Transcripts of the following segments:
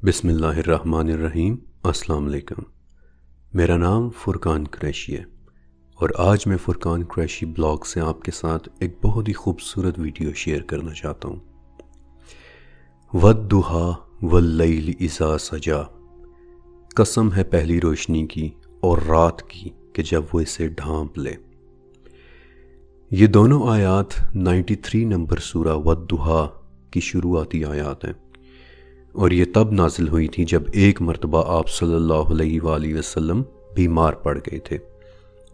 بسم اللہ الرحمن الرحیم۔ السلام علیکم۔ میرا نام فرقان قریشی ہے اور آج میں فرقان قریشی بلاگ سے آپ کے ساتھ ایک بہت ہی خوبصورت ویڈیو شیئر کرنا چاہتا ہوں۔ وَالضُّحَىٰ وَاللَّيْلِ إِذَا سَجَىٰ، قسم ہے پہلی روشنی کی اور رات کی کہ جب وہ اسے ڈھانپ لے۔ یہ دونوں آیات 93 نمبر سورہ وَالضُّحَىٰ کی شروعاتی آیات ہیں اور یہ تب نازل ہوئی تھی جب ایک مرتبہ آپ صلی اللہ علیہ وآلہ وسلم بیمار پڑ گئے تھے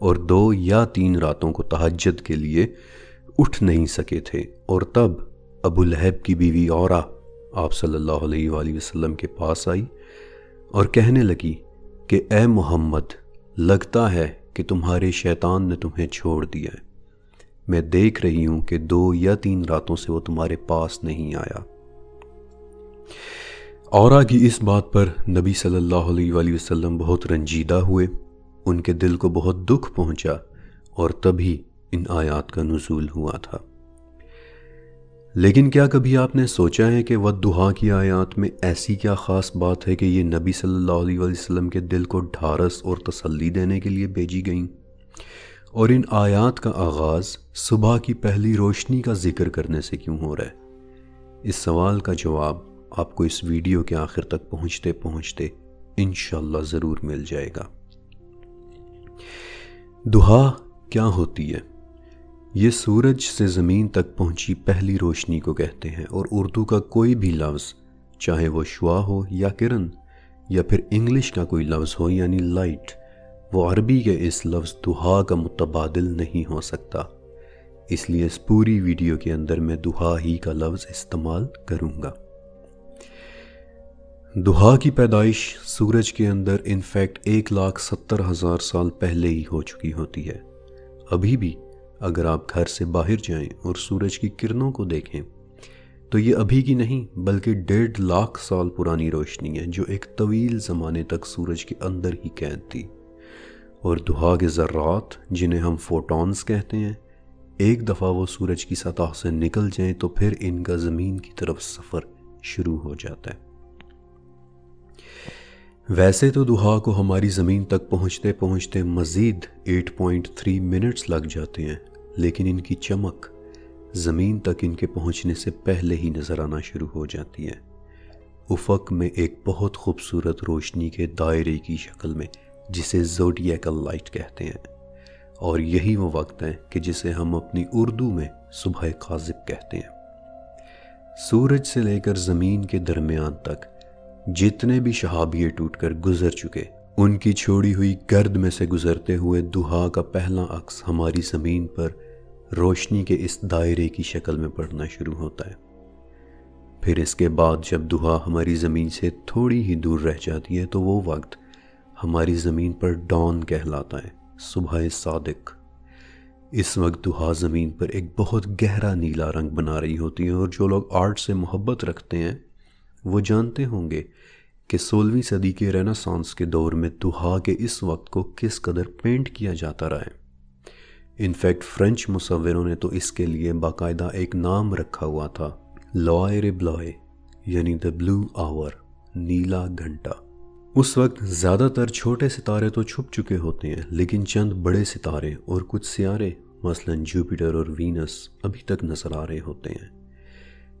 اور 2 یا 3 راتوں کو تہجد کے لیے اٹھ نہیں سکے تھے، اور تب ابو لہب کی بیوی عورہ آپ صلی اللہ علیہ وآلہ وسلم کے پاس آئی اور کہنے لگی کہ اے محمد، لگتا ہے کہ تمہارے شیطان نے تمہیں چھوڑ دیا ہے، میں دیکھ رہی ہوں کہ 2 یا 3 راتوں سے وہ تمہارے پاس نہیں آیا۔ عورہ کی اس بات پر نبی صلی اللہ علیہ وآلہ وسلم بہت رنجیدہ ہوئے، ان کے دل کو بہت دکھ پہنچا اور تبھی ان آیات کا نزول ہوا تھا۔ لیکن کیا کبھی آپ نے سوچا ہے کہ وَالضُّحَىٰ کی آیات میں ایسی کیا خاص بات ہے کہ یہ نبی صلی اللہ علیہ وآلہ وسلم کے دل کو ڈھارس اور تسلی دینے کے لیے بھیجی گئیں، اور ان آیات کا آغاز صبح کی پہلی روشنی کا ذکر کرنے سے کیوں ہو رہا ہے؟ اس سوال کا جواب آپ کو اس ویڈیو کے آخر تک پہنچتے پہنچتے انشاءاللہ ضرور مل جائے گا۔ ضحیٰ کیا ہوتی ہے؟ یہ سورج سے زمین تک پہنچی پہلی روشنی کو کہتے ہیں، اور اردو کا کوئی بھی لفظ، چاہے وہ شعاع ہو یا کرن، یا پھر انگلش کا کوئی لفظ ہو یعنی لائٹ، وہ عربی کے اس لفظ ضحیٰ کا متبادل نہیں ہو سکتا۔ اس لیے اس پوری ویڈیو کے اندر میں ضحیٰ ہی کا لفظ استعمال کروں گا۔ ضحیٰ کی پیدائش سورج کے اندر انفیکٹ 1,70,000 سال پہلے ہی ہو چکی ہوتی ہے۔ ابھی بھی اگر آپ گھر سے باہر جائیں اور سورج کی کرنوں کو دیکھیں تو یہ ابھی کی نہیں بلکہ 1.5 لاکھ سال پرانی روشنی ہے جو ایک طویل زمانے تک سورج کے اندر ہی قید تھی، اور ضحیٰ کے ذرات جنہیں ہم فوٹونز کہتے ہیں، ایک دفعہ وہ سورج کی سطح سے نکل جائیں تو پھر ان کا زمین کی طرف سفر شروع ہو جاتا ہے۔ ویسے تو ضحیٰ کو ہماری زمین تک پہنچتے پہنچتے مزید 8.3 منٹس لگ جاتے ہیں، لیکن ان کی چمک زمین تک ان کے پہنچنے سے پہلے ہی نظر آنا شروع ہو جاتی ہے، افق میں ایک بہت خوبصورت روشنی کے دائرے کی شکل میں، جسے زوڈیکل لائٹ کہتے ہیں، اور یہی وہ وقت ہے کہ جسے ہم اپنی اردو میں صبح کاذب کہتے ہیں۔ سورج سے لے کر زمین کے درمیان تک جتنے بھی شہابیے ٹوٹ کر گزر چکے، ان کی چھوڑی ہوئی گرد میں سے گزرتے ہوئے ضحیٰ کا پہلا عکس ہماری زمین پر روشنی کے اس دائرے کی شکل میں پڑنا شروع ہوتا ہے۔ پھر اس کے بعد جب ضحیٰ ہماری زمین سے تھوڑی ہی دور رہ جاتی ہے تو وہ وقت ہماری زمین پر ڈان کہلاتا ہے، صبح صادق۔ اس وقت ضحیٰ زمین پر ایک بہت گہرا نیلا رنگ بنا رہی ہوتی ہے، اور جو لوگ آرٹ سے محبت رکھتے ہیں وہ جانتے ہوں گے کہ 16ویں صدی کے رینیسانس کے دور میں ضحیٰ کے اس وقت کو کس قدر پینٹ کیا جاتا رہا ہے۔ انفیکٹ فرینچ مصوروں نے تو اس کے لیے باقاعدہ ایک نام رکھا ہوا تھا، لوائر بلوئے، یعنی دا بلو آور، نیلا گھنٹا۔ اس وقت زیادہ تر چھوٹے ستارے تو چھپ چکے ہوتے ہیں، لیکن چند بڑے ستارے اور کچھ سیارے مثلاً جوپیٹر اور وینس ابھی تک نظر آ رہے ہوتے ہیں۔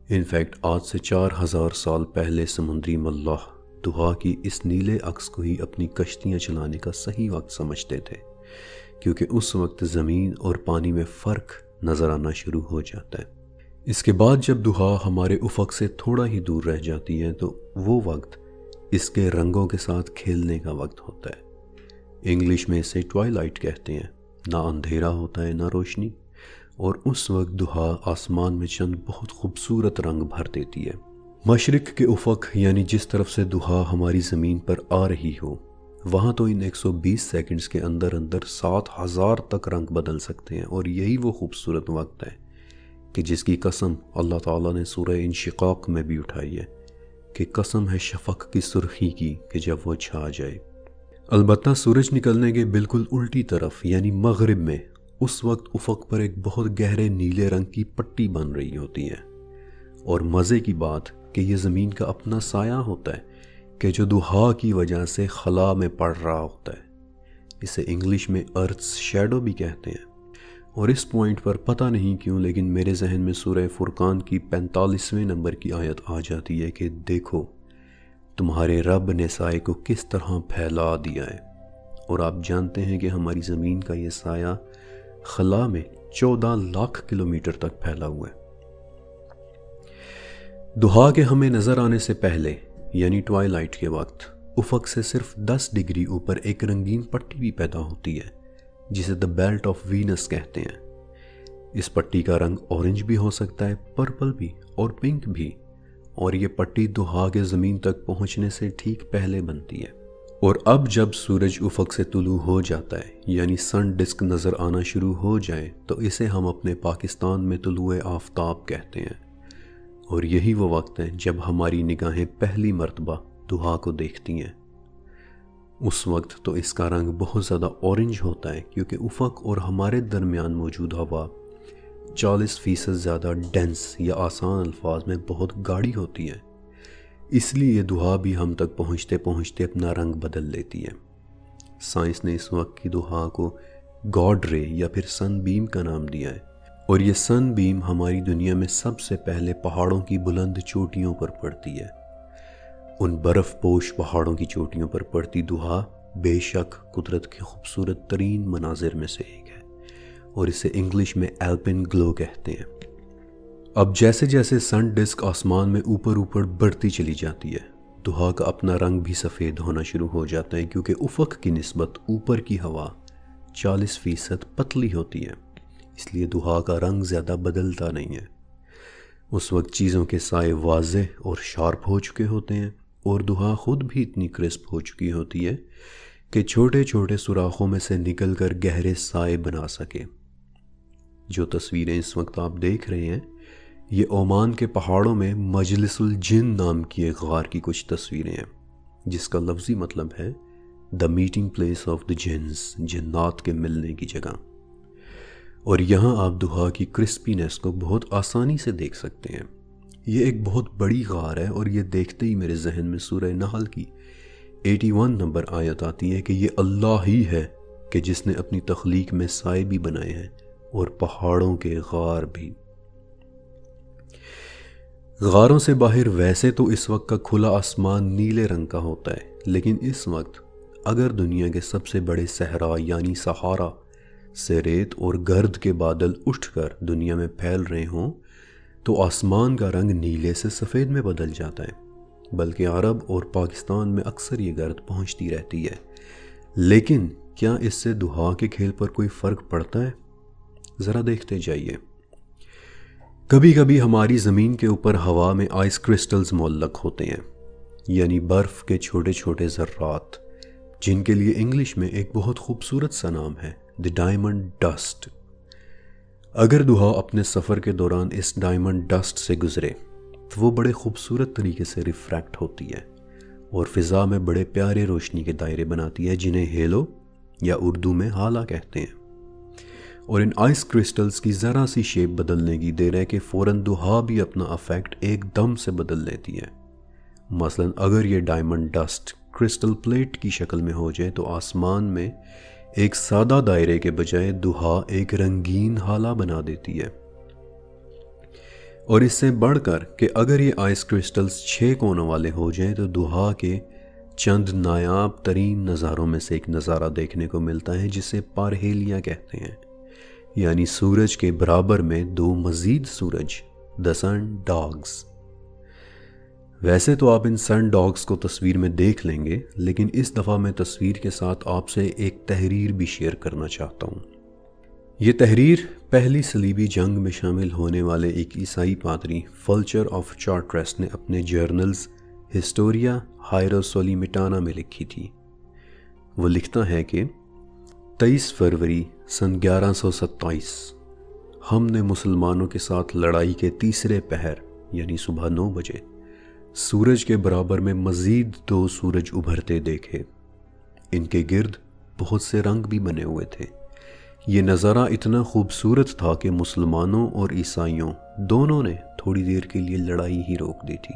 انفیکٹ آج سے 4,000 سال پہلے سمندری ملاح ضحیٰ کی اس نیلے عکس کو ہی اپنی کشتیاں چلانے کا صحیح وقت سمجھتے تھے، کیونکہ اس وقت زمین اور پانی میں فرق نظر آنا شروع ہو جاتا ہے۔ اس کے بعد جب ضحیٰ ہمارے افق سے تھوڑا ہی دور رہ جاتی ہے تو وہ وقت اس کے رنگوں کے ساتھ کھیلنے کا وقت ہوتا ہے۔ انگلش میں اسے ٹوائلائٹ کہتے ہیں، نہ اندھیرا ہوتا ہے نہ روشنی، اور اس وقت ضحیٰ آسمان میں چند بہت خوبصورت رنگ بھر دیتی ہے۔ مشرق کے افق یعنی جس طرف سے ضحیٰ ہماری زمین پر آ رہی ہو، وہاں تو ان 120 سیکنڈز کے اندر 7,000 تک رنگ بدل سکتے ہیں، اور یہی وہ خوبصورت وقت ہے کہ جس کی قسم اللہ تعالیٰ نے سورہ انشقاق میں بھی اٹھائی ہے کہ قسم ہے شفق کی سرخی کی کہ جب وہ چھا جائے۔ البتہ سورج نکلنے کے بالکل الٹی طرف یعنی مغرب میں اس وقت افق پر ایک بہت گہرے نیلے رنگ کی پٹی بن رہی ہوتی ہے، اور مزے کی بات کہ یہ زمین کا اپنا سایہ ہوتا ہے، کہ جو دہا کی وجہ سے خلا میں پڑ رہا ہوتا ہے. اسے انگلش میں ارتھس شیڈو بھی کہتے ہیں. اور اس پوائنٹ پر پتہ نہیں کیوں لیکن میرے ذہن میں سورہ فرقان کی 45ویں نمبر کی آیت آ جاتی ہے کہ دیکھو تمہارے رب نے سائے کو کس طرح پھیلا دیا ہے. اور آپ جانتے ہیں کہ ہماری زمین کا یہ سایہ خلا میں 14 لاکھ کلومیٹر تک پھیلا ہوا ہے. دہا کے ہمیں نظر آنے سے پہلے یعنی ٹوائلائٹ کے وقت افق سے صرف 10 ڈگری اوپر ایک رنگین پٹی بھی پیدا ہوتی ہے جسے دا بیلٹ آف وینس کہتے ہیں. اس پٹی کا رنگ اورنج بھی ہو سکتا ہے، پرپل بھی اور پنک بھی، اور یہ پٹی دہا کے زمین تک پہنچنے سے ٹھیک پہلے بنتی ہے. اور اب جب سورج افق سے طلوع ہو جاتا ہے یعنی سن ڈسک نظر آنا شروع ہو جائے تو اسے ہم اپنے پاکستان میں طلوع آفتاب کہتے ہیں. اور یہی وہ وقت ہے جب ہماری نگاہیں پہلی مرتبہ دہا کو دیکھتی ہیں. اس وقت تو اس کا رنگ بہت زیادہ اورنج ہوتا ہے کیونکہ افق اور ہمارے درمیان موجود ہوا 40% زیادہ ڈینس یا آسان الفاظ میں بہت گاڑی ہوتی ہے. اس لیے یہ دہا بھی ہم تک پہنچتے پہنچتے اپنا رنگ بدل لیتی ہے. سائنس نے اس وقت کی دہا کو گاڈ رے یا پھر سن بیم کا نام دیا ہے. اور یہ سن بیم ہماری دنیا میں سب سے پہلے پہاڑوں کی بلند چوٹیوں پر پڑتی ہے. ان برف پوش پہاڑوں کی چوٹیوں پر پڑتی دہا بے شک قدرت کے خوبصورت ترین مناظر میں سے ایک ہے اور اسے انگلش میں ایلپن گلو کہتے ہیں. اب جیسے جیسے سن ڈسک آسمان میں اوپر اوپر بڑھتی چلی جاتی ہے دہا کا اپنا رنگ بھی سفید ہونا شروع ہو جاتا ہے کیونکہ افق کی نسبت اوپر کی ہوا 40% پتلی ہوتی ہے، اس لیے دہا کا رنگ زیادہ بدلتا نہیں ہے. اس وقت چیزوں کے سائے واضح اور شارپ ہو چکے ہوتے ہیں اور دہا خود بھی اتنی کرسپ ہو چکی ہوتی ہے کہ چھوٹے چھوٹے سوراخوں میں سے نکل کر گہرے سائے بنا سکے. جو تصویریں اس وقت آپ دیکھ رہے ہیں یہ عمان کے پہاڑوں میں مجلس الجن نام کی ایک غار کی کچھ تصویریں ہیں جس کا لفظی مطلب ہے the meeting place of the jinns, جنات کے ملنے کی جگہ. اور یہاں آپ دہا کی کرسپینس کو بہت آسانی سے دیکھ سکتے ہیں. یہ ایک بہت بڑی غار ہے اور یہ دیکھتے ہی میرے ذہن میں سورہ نحل کی 81 نمبر آیت آتی ہے کہ یہ اللہ ہی ہے کہ جس نے اپنی تخلیق میں سائے بھی بنائے ہیں اور پہاڑوں کے غار بھی. غاروں سے باہر ویسے تو اس وقت کا کھلا آسمان نیلے رنگ کا ہوتا ہے لیکن اس وقت اگر دنیا کے سب سے بڑے صحرا یعنی صحارا سے ریت اور گرد کے بادل اٹھ کر دنیا میں پھیل رہے ہوں تو آسمان کا رنگ نیلے سے سفید میں بدل جاتا ہے. بلکہ عرب اور پاکستان میں اکثر یہ گرد پہنچتی رہتی ہے. لیکن کیا اس سے دہا کے کھیل پر کوئی فرق پڑتا ہے؟ ذرا دیکھتے جائیے. کبھی کبھی ہماری زمین کے اوپر ہوا میں آئس کرسٹلز معلق ہوتے ہیں یعنی برف کے چھوٹے چھوٹے ذرات جن کے لیے انگلش میں ایک بہت خوبصورت سا نام ہے دی ڈائمنڈ ڈسٹ. اگر دہا اپنے سفر کے دوران اس ڈائمنڈ ڈسٹ سے گزرے تو وہ بڑے خوبصورت طریقے سے ریفریکٹ ہوتی ہے اور فضا میں بڑے پیارے روشنی کے دائرے بناتی ہے جنہیں ہیلو یا اردو میں ہالا کہتے ہیں. اور ان آئس کرسٹلز کی ذرا سی شیپ بدلنے کی دیر ہے کہ فوراً دہا بھی اپنا افیکٹ ایک دم سے بدل لیتی ہے. مثلاً اگر یہ ڈائمنڈ ڈسٹ کرسٹل پلیٹ کی شکل میں ہو جائے تو آسمان میں ایک سادہ دائرے کے بجائے دہا ایک رنگین ہالا بنا دیتی ہے. اور اس سے بڑھ کر کہ اگر یہ آئس کرسٹلز 6 کونوں والے ہو جائیں تو دہا کے چند نایاب ترین نظاروں میں سے ایک نظارہ دیکھنے کو ملتا ہے جسے پارہیلیا کہتے ہیں یعنی سورج کے برابر میں 2 مزید سورج، دا سن ڈاگز. ویسے تو آپ ان سن ڈاگز کو تصویر میں دیکھ لیں گے لیکن اس دفعہ میں تصویر کے ساتھ آپ سے ایک تحریر بھی شیئر کرنا چاہتا ہوں. یہ تحریر پہلی صلیبی جنگ میں شامل ہونے والے ایک عیسائی پادری فلچر آف چارٹریس نے اپنے جرنلز ہسٹوریا ہائروسولیمیٹانا میں لکھی تھی. وہ لکھتا ہے کہ 23 فروری سن 1127 ہم نے مسلمانوں کے ساتھ لڑائی کے تیسرے پہر یعنی صبح 9 بجے سورج کے برابر میں مزید 2 سورج ابھرتے دیکھے. ان کے گرد بہت سے رنگ بھی بنے ہوئے تھے. یہ نظارہ اتنا خوبصورت تھا کہ مسلمانوں اور عیسائیوں دونوں نے تھوڑی دیر کے لیے لڑائی ہی روک دی تھی.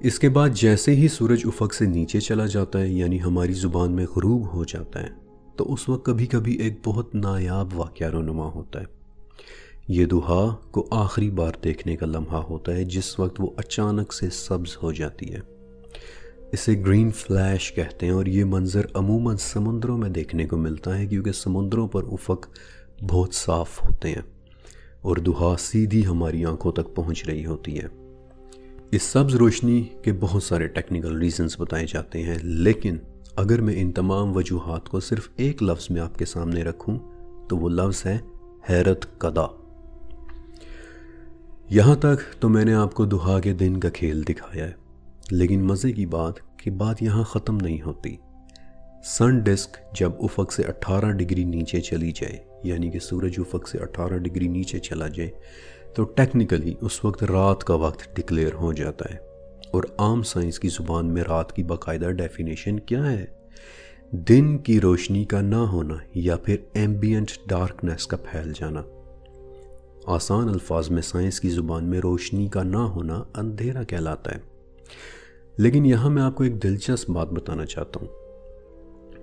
اس کے بعد جیسے ہی سورج افق سے نیچے چلا جاتا ہے یعنی ہماری زبان میں غروب ہو جاتا ہے تو اس وقت کبھی کبھی ایک بہت نایاب واقعہ رونما ہوتا ہے۔ یہ دہا کو آخری بار دیکھنے کا لمحہ ہوتا ہے جس وقت وہ اچانک سے سبز ہو جاتی ہے۔ اسے گرین فلیش کہتے ہیں اور یہ منظر عموماً سمندروں میں دیکھنے کو ملتا ہے کیونکہ سمندروں پر افق بہت صاف ہوتے ہیں اور دہا سیدھی ہماری آنکھوں تک پہنچ رہی ہوتی ہے۔ اس سبز روشنی کے بہت سارے ٹیکنیکل ریزنز بتائے جاتے ہیں، لیکن اگر میں ان تمام وجوہات کو صرف ایک لفظ میں آپ کے سامنے رکھوں تو وہ لفظ ہے حیرت کدا۔ یہاں تک تو میں نے آپ کو دہا کے دن کا کھیل دکھایا ہے، لیکن مزے کی بات کہ بات یہاں ختم نہیں ہوتی۔ سن ڈسک جب افق سے 18 ڈگری نیچے چلی جائے یعنی کہ سورج افق سے 18 ڈگری نیچے چلا جائے تو ٹیکنیکلی اس وقت رات کا وقت ڈکلیئر ہو جاتا ہے، اور عام سائنس کی زبان میں رات کی باقاعدہ ڈیفینیشن کیا ہے؟ دن کی روشنی کا نہ ہونا یا پھر ایمبینٹ ڈارکنیس کا پھیل جانا۔ آسان الفاظ میں سائنس کی زبان میں روشنی کا نہ ہونا اندھیرا کہلاتا ہے۔ لیکن یہاں میں آپ کو ایک دلچسپ بات بتانا چاہتا ہوں۔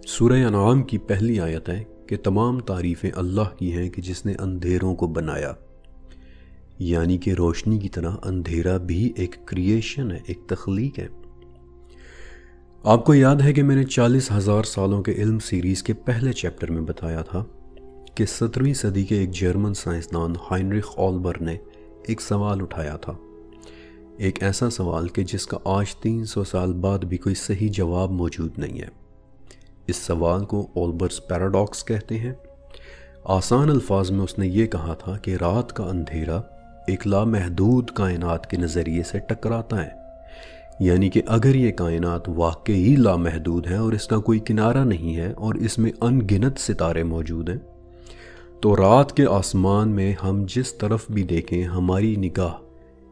سورہ انعام کی پہلی آیت ہے کہ تمام تعریفیں اللہ کی ہیں کہ جس نے اندھیروں کو بنایا، یعنی کہ روشنی کی طرح اندھیرا بھی ایک کریشن ہے، ایک تخلیق ہے۔ آپ کو یاد ہے کہ میں نے 40,000 سالوں کے علم سیریز کے پہلے چیپٹر میں بتایا تھا کہ 17ویں صدی کے ایک جرمن سائنسدان ہائنریخ آلبر نے ایک سوال اٹھایا تھا، ایک ایسا سوال کہ جس کا آج 300 سال بعد بھی کوئی صحیح جواب موجود نہیں ہے۔ اس سوال کو آلبرز پیراڈاکس کہتے ہیں۔ آسان الفاظ میں اس نے یہ کہا تھا کہ رات کا اندھیرا ایک لامحدود کائنات کے نظریے سے ٹکراتا ہے، یعنی کہ اگر یہ کائنات واقعی لامحدود ہے اور اس کا کوئی کنارہ نہیں ہے اور اس میں ان گنت ستارے موجود ہیں، تو رات کے آسمان میں ہم جس طرف بھی دیکھیں ہماری نگاہ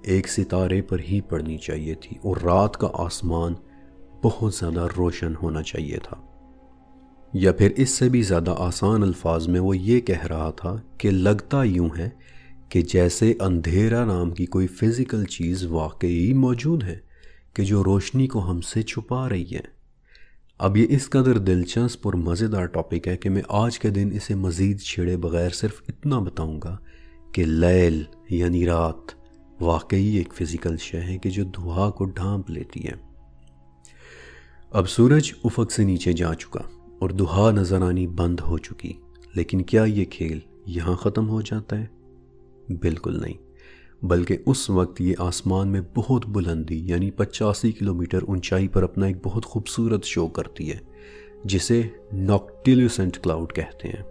ایک ستارے پر ہی پڑنی چاہیے تھی، اور رات کا آسمان بہت زیادہ روشن ہونا چاہیے تھا۔ یا پھر اس سے بھی زیادہ آسان الفاظ میں وہ یہ کہہ رہا تھا کہ لگتا یوں ہے کہ جیسے اندھیرا نام کی کوئی فزیکل چیز واقعی موجود ہے کہ جو روشنی کو ہم سے چھپا رہی ہے۔ اب یہ اس قدر دلچسپ اور مزیدار ٹاپک ہے کہ میں آج کے دن اسے مزید چھیڑے بغیر صرف اتنا بتاؤں گا کہ لیل یعنی رات واقعی ایک فزیکل شے ہے کہ جو دہا کو ڈھانپ لیتی ہے۔ اب سورج افق سے نیچے جا چکا اور دہا نظر آنی بند ہو چکی، لیکن کیا یہ کھیل یہاں ختم ہو جاتا ہے؟ بالکل نہیں، بلکہ اس وقت یہ آسمان میں بہت بلندی یعنی 85 کلومیٹر اونچائی پر اپنا ایک بہت خوبصورت شو کرتی ہے جسے نوکٹیلیوسنٹ کلاؤڈ کہتے ہیں۔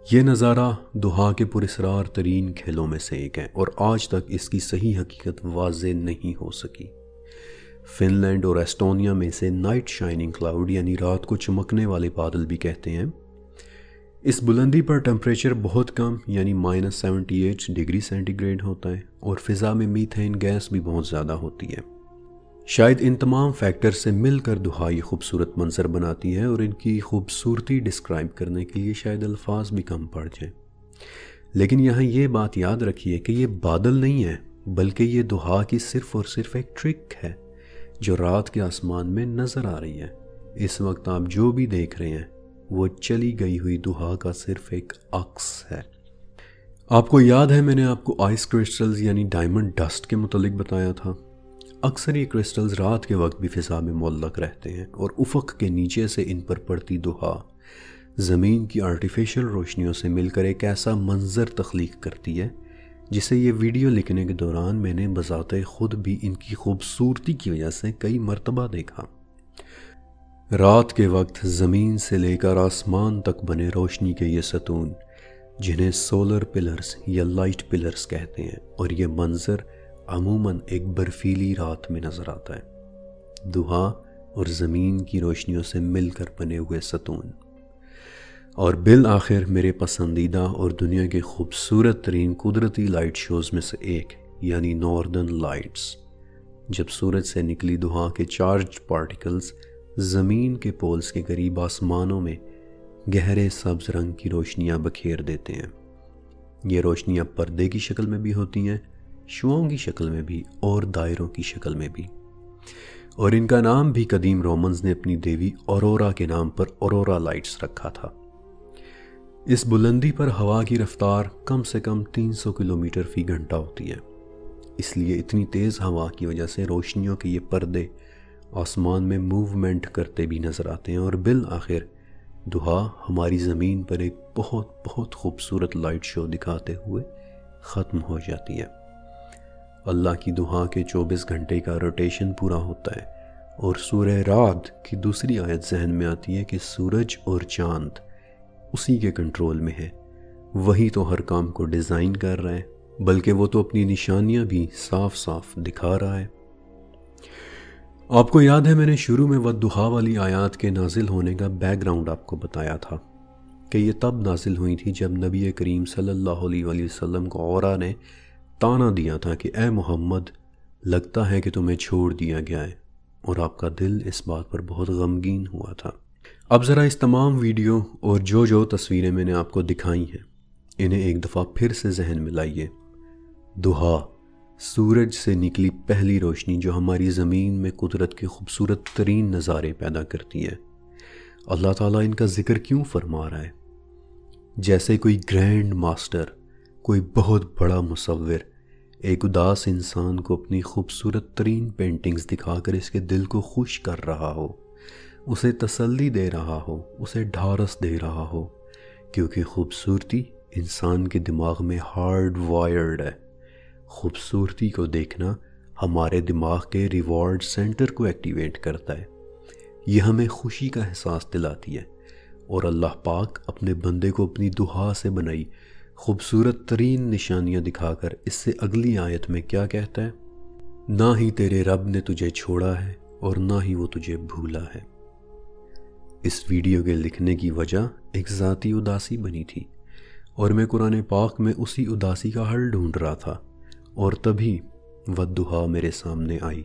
یہ نظارہ دہا کے پراسرار ترین کھیلوں میں سے ایک ہے اور آج تک اس کی صحیح حقیقت واضح نہیں ہو سکی۔ فن لینڈ اور ایسٹونیا میں سے نائٹ شائننگ کلاؤڈ یعنی رات کو چمکنے والے بادل بھی کہتے ہیں۔ اس بلندی پر ٹمپریچر بہت کم یعنی -78 ڈگری سینٹی گریڈ ہوتا ہے اور فضا میں میتھین گیس بھی بہت زیادہ ہوتی ہے۔ شاید ان تمام فیکٹر سے مل کر دہا یہ خوبصورت منظر بناتی ہے اور ان کی خوبصورتی ڈسکرائب کرنے کے لیے شاید الفاظ بھی کم پڑ جائیں، لیکن یہاں یہ بات یاد رکھیے کہ یہ بادل نہیں ہے بلکہ یہ دہا کی صرف اور صرف ایک ٹرک ہے جو رات کے آسمان میں نظر آ رہی ہے۔ اس وقت آپ جو بھی دیکھ رہے ہیں وہ چلی گئی ہوئی دہا کا صرف ایک عکس ہے۔ آپ کو یاد ہے میں نے آپ کو آئس کرسٹلز یعنی ڈائمنڈ ڈسٹ کے متعلق بتایا تھا۔ اکثر یہ کرسٹلز رات کے وقت بھی فضا میں معلق رہتے ہیں اور افق کے نیچے سے ان پر پڑتی دہا زمین کی آرٹیفیشل روشنیوں سے مل کر ایک ایسا منظر تخلیق کرتی ہے جسے یہ ویڈیو لکھنے کے دوران میں نے بذات خود بھی ان کی خوبصورتی کی وجہ سے کئی مرتبہ دیکھا۔ رات کے وقت زمین سے لے کر آسمان تک بنے روشنی کے یہ ستون جنہیں سولر پلرز یا لائٹ پلرز کہتے ہیں، اور یہ منظر عموماً ایک برفیلی رات میں نظر آتا ہے۔ دہا اور زمین کی روشنیوں سے مل کر بنے ہوئے ستون، اور بالآخر میرے پسندیدہ اور دنیا کے خوبصورت ترین قدرتی لائٹ شوز میں سے ایک یعنی ناردرن لائٹس، جب سورج سے نکلی دہا کے چارجڈ پارٹیکلز زمین کے پولز کے قریب آسمانوں میں گہرے سبز رنگ کی روشنیاں بکھیر دیتے ہیں۔ یہ روشنیاں پردے کی شکل میں بھی ہوتی ہیں، شعاؤں کی شکل میں بھی اور دائروں کی شکل میں بھی۔ اور ان کا نام بھی قدیم رومنز نے اپنی دیوی اورورا کے نام پر اورورا لائٹس رکھا تھا۔ اس بلندی پر ہوا کی رفتار کم سے کم 300 کلومیٹر فی گھنٹہ ہوتی ہے، اس لیے اتنی تیز ہوا کی وجہ سے روشنیوں کے یہ پردے آسمان میں موومنٹ کرتے بھی نظر آتے ہیں، اور بالآخر دہا ہماری زمین پر ایک بہت بہت خوبصورت لائٹ شو دکھاتے ہوئے ختم ہو جاتی ہے۔ اللہ کی دہا کے 24 گھنٹے کا روٹیشن پورا ہوتا ہے، اور سورہ رعد کی دوسری آیت ذہن میں آتی ہے کہ سورج اور چاند اسی کے کنٹرول میں ہے، وہی تو ہر کام کو ڈیزائن کر رہا ہے، بلکہ وہ تو اپنی نشانیاں بھی صاف صاف دکھا رہا ہے۔ آپ کو یاد ہے میں نے شروع میں والضحیٰ والی آیات کے نازل ہونے کا بیک گراؤنڈ آپ کو بتایا تھا کہ یہ تب نازل ہوئی تھی جب نبی کریم صلی اللہ علیہ وسلم کو اورا نے تانا دیا تھا کہ اے محمد، لگتا ہے کہ تمہیں چھوڑ دیا گیا ہے، اور آپ کا دل اس بات پر بہت غمگین ہوا تھا۔ اب ذرا اس تمام ویڈیو اور جو تصویریں میں نے آپ کو دکھائی ہیں انہیں ایک دفعہ پھر سے ذہن میں لائیے۔ دہا، سورج سے نکلی پہلی روشنی جو ہماری زمین میں قدرت کے خوبصورت ترین نظارے پیدا کرتی ہے۔ اللہ تعالیٰ ان کا ذکر کیوں فرما رہا ہے؟ جیسے کوئی گرینڈ ماسٹر، کوئی بہت بڑا مصور ایک اداس انسان کو اپنی خوبصورت ترین پینٹنگز دکھا کر اس کے دل کو خوش کر رہا ہو، اسے تسلی دے رہا ہو، اسے ڈھارس دے رہا ہو، کیونکہ خوبصورتی انسان کے دماغ میں ہارڈ وائرڈ ہے۔ خوبصورتی کو دیکھنا ہمارے دماغ کے ریوارڈ سینٹر کو ایکٹیویٹ کرتا ہے، یہ ہمیں خوشی کا احساس دلاتی ہے، اور اللہ پاک اپنے بندے کو اپنی دہا سے بنائی خوبصورت ترین نشانیاں دکھا کر اس سے اگلی آیت میں کیا کہتا ہے؟ نہ ہی تیرے رب نے تجھے چھوڑا ہے اور نہ ہی وہ تجھے بھولا ہے۔ اس ویڈیو کے لکھنے کی وجہ ایک ذاتی اداسی بنی تھی، اور میں قرآن پاک میں اسی اداسی کا حل ڈھونڈ رہا تھا، اور تبھی والضحیٰ میرے سامنے آئی۔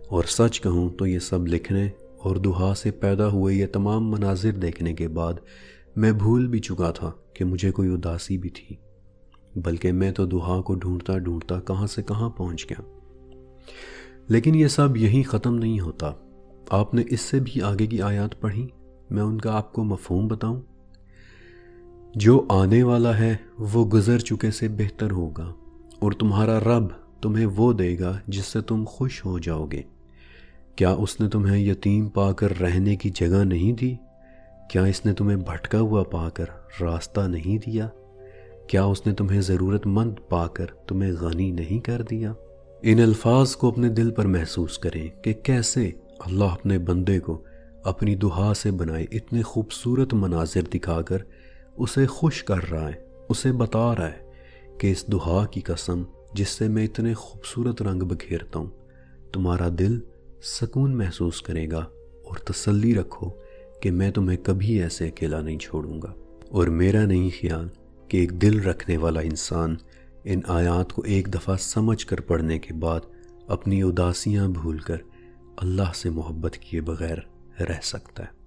اور سچ کہوں تو یہ سب لکھنے اور دہا سے پیدا ہوئے یہ تمام مناظر دیکھنے کے بعد میں بھول بھی چکا تھا کہ مجھے کوئی اداسی بھی تھی، بلکہ میں تو دہا کو ڈھونڈتا ڈھونڈتا کہاں سے کہاں پہنچ گیا۔ لیکن یہ سب یہیں ختم نہیں ہوتا، آپ نے اس سے بھی آگے کی آیات پڑھی، میں ان کا آپ کو مفہوم بتاؤں۔ جو آنے والا ہے وہ گزر چکے سے بہتر ہوگا، اور تمہارا رب تمہیں وہ دے گا جس سے تم خوش ہو جاؤ گے۔ کیا اس نے تمہیں یتیم پا کر رہنے کی جگہ نہیں دی؟ کیا اس نے تمہیں بھٹکا ہوا پا کر راستہ نہیں دیا؟ کیا اس نے تمہیں ضرورت مند پا کر تمہیں غنی نہیں کر دیا؟ ان الفاظ کو اپنے دل پر محسوس کریں کہ کیسے اللہ اپنے بندے کو اپنی دہا سے بنائے اتنے خوبصورت مناظر دکھا کر اسے خوش کر رہا ہے، اسے بتا رہا ہے کہ اس دہا کی قسم جس سے میں اتنے خوبصورت رنگ بکھیرتا ہوں، تمہارا دل سکون محسوس کرے گا، اور تسلی رکھو کہ میں تمہیں کبھی ایسے اکیلا نہیں چھوڑوں گا۔ اور میرا نہیں خیال کہ ایک دل رکھنے والا انسان ان آیات کو ایک دفعہ سمجھ کر پڑھنے کے بعد اپنی اداسیاں بھول کر اللہ سے محبت کیے بغیر رہ سکتا ہے۔